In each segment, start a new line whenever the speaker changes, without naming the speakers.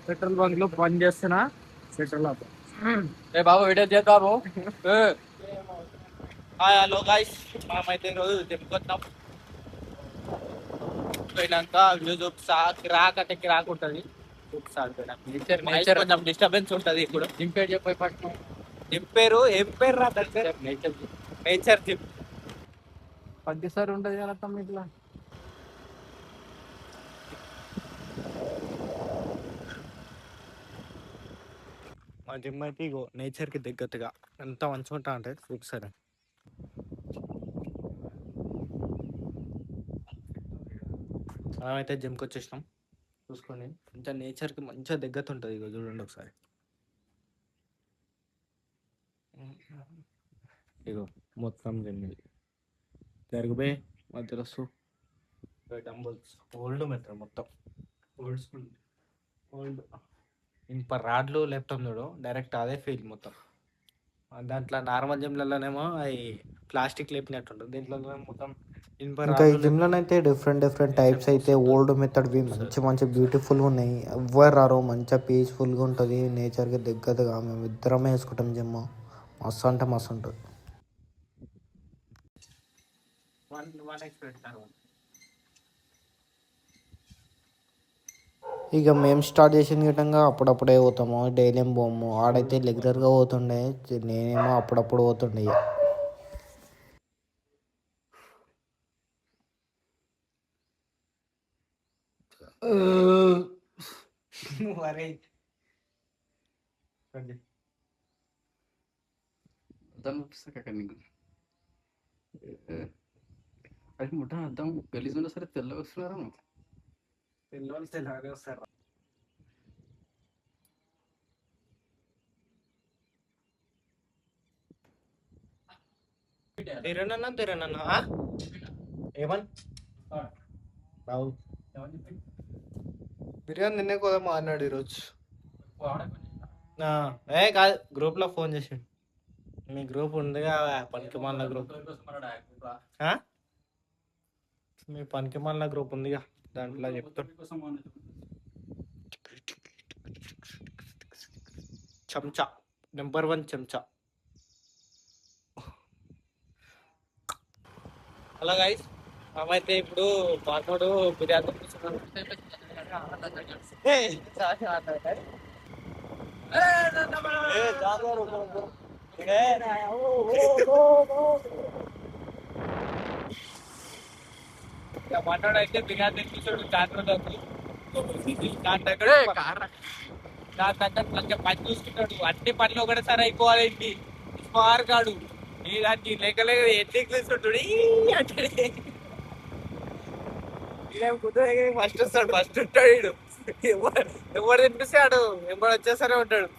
Petrol bunk లో పని చేస్తున్నా పెట్రోల్ ఏ బాబు వీడియో చేద్దాము. హలో గైస్, మనమైతే ఈరోజు చెప్పుకొచ్చాం. పోయినాక యూట్యూబ్ క్రాక్ అంటే క్రాక్ ఉంటుంది. నేచర్ నేచర్ కొంచెం డిస్టర్బెన్స్ ఉంటుంది. ఇప్పుడు జింపేరు చెప్పి పట్టు జింపేరు ఏం పేరు రా నేచర్ నేచర్ జిమ్ పద్దెసారి ఉంటుంది కదా తమ్మి ఇట్లా. మా జిమ్ అయితే ఇగో నేచర్కి దగ్గరగా ఎంత మంచిగా ఉంటా అంటే ఒకసారి మనమైతే జిమ్కి వచ్చేసినాం. చూసుకొని కొంచెం నేచర్కి మంచిగా దగ్గర ఉంటుంది. ఇగో చూడండి ఒకసారి. ఇగో మొత్తం జిమ్ జరుగుబే మధ్యలో డంబుల్స్ ఓల్డ్ మెథడ్ మొత్తం ఓల్డ్ స్కూల్ ఓల్డ్ ఇనుప రాడ్లు లెఫ్ట్ చూడు డైరెక్ట్ అదే ఫీల్ మొత్తం. దాంట్లో నార్మల్ జిమ్లలోనేమో అవి ప్లాస్టిక్ లేపినట్టుంటుంది. దీంట్లో మొత్తం ఇనుప
ఇంకా ఈ
రాడ్లు
జిమ్లో అయితే డిఫరెంట్ టైప్స్ అయితే ఓల్డ్ మెథడ్వి మంచి బ్యూటిఫుల్గా ఉన్నాయి. ఎవ్వరు రారు, మంచిగా పీస్ఫుల్గా ఉంటుంది. నేచర్కి దగ్గరగా మేము ఇద్దరమే వేసుకుంటాం జిమ్. మస్తు అంటే మస్తు ఉంటుంది. ఇక మేము స్టార్ట్ చేసిన విధంగా అప్పుడప్పుడే పోతాము, డైలీ ఏం పోము. ఆడైతే రెగ్యులర్గా పోతుండే, నేనేమో అప్పుడప్పుడు పోతుండే.
అర్థం చూపిస్తాక నీకు అది ముఠ అర్థం గలీజ్ ఉన్నా సరే తెల్లగా వస్తున్నారా
తెల్లవారు వస్తారు. తిరనన్నా ఏమన్ బాబు బిర్యానీ నిన్నే కదా మాట్లాడు ఈరోజు. ఏ కాదు, గ్రూప్లో ఫోన్ చేసాడు. మీ గ్రూప్ ఉందిగా పనికి మాలిన గ్రూప్. మీ పనికి మాలిన గ్రూప్ ఉందిగా, దాంట్లో చెప్తాడు. చెంచా నెంబర్ 1 చెంచా. హలో గైస్, మేమైతే ఇప్పుడు పాతోడు బిర్యానీ మనోడు అయితే బిర్యానీ చూసాడు దాని దగ్గర పని చూసుకుంటాడు. అన్ని పనులు ఒకటేసారి అయిపోవాలి. ఏంటి స్మార్ కాడు దానికి లేక ఎట్లీకి తీసుకుంటాడు. ఫస్ట్ వస్తాడు, ఫస్ట్ ఉంటాడు వీడు. ఎవరు తినిపిస్తాడు, ఎవరు వచ్చేసరే ఉంటాడు.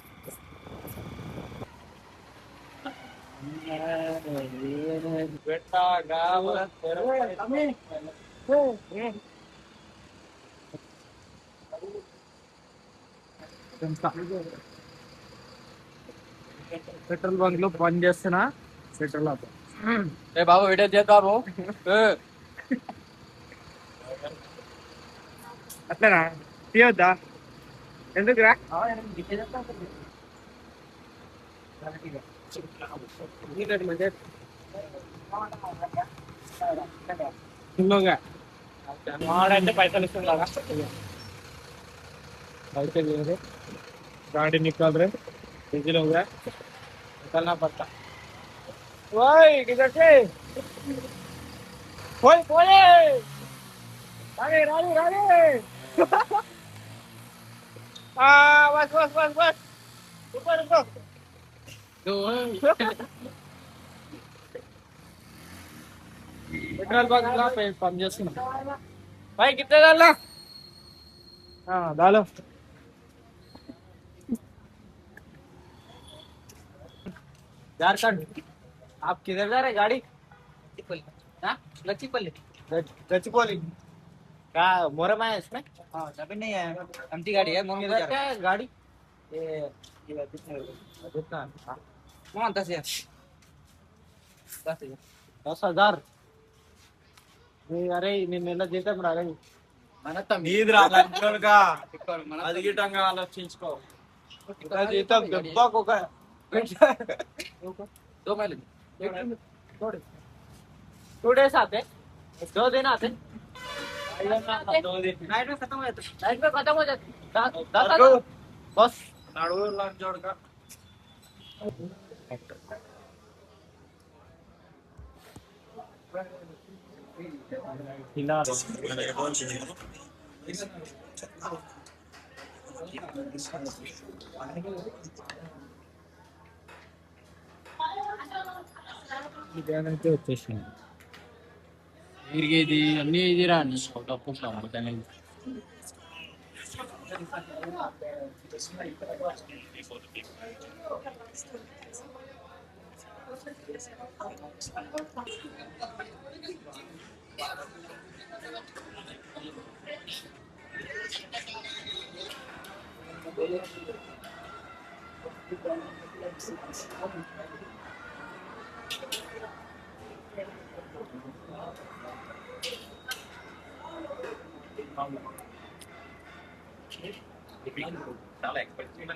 పెట్రోల్ బంక్ లో పని చేస్తున్నా పెట్రోల్ ఏ బాబు వీడియో చేద్దాము. అట్లనా తీయొద్దా? ఎందుకురా? వాడంటే పైసలు ఇస్తున్నారా? पैसे गाड़ी निकाल रहे, डीजल हो गया, निकलना पड़ता। ओए किधर से? ओए ओए रानी रानी रानी बस बस बस बस ऊपर ऊपर पेट्रोल पंप का पंप చేస్తున్నా. भाई कितने डालना? हाँ डालो. झारखंड. आप किधर जा रहे गाड़ी? गच्चीपल्ली. गच्चीपल्ली क्या मोरम है इसमें? हाँ अभी नहीं है, एम्प्टी गाड़ी है. मोरम क्या है गाड़ी? ये कितना? हाँ 10,000. 10,000. अरे నేను నెల జీతం రాలేదు. నీదిరా లంచోడుగా అది గిట్టంగా ఆలోచించుకో ఇంకా జీతం దెబ్బకు ఒక
2 माइल
2 days आते 2 दिन आते नाइट में खत्म हो जाते बस नड़ू లంచోడుగా ఇలా ఇదేనైతే వచ్చేసింది
ఇది అన్ని ఇది రాని డబ్బు అమ్ముతానే
చాలా ఎక్స్పెక్ట్ సినిమా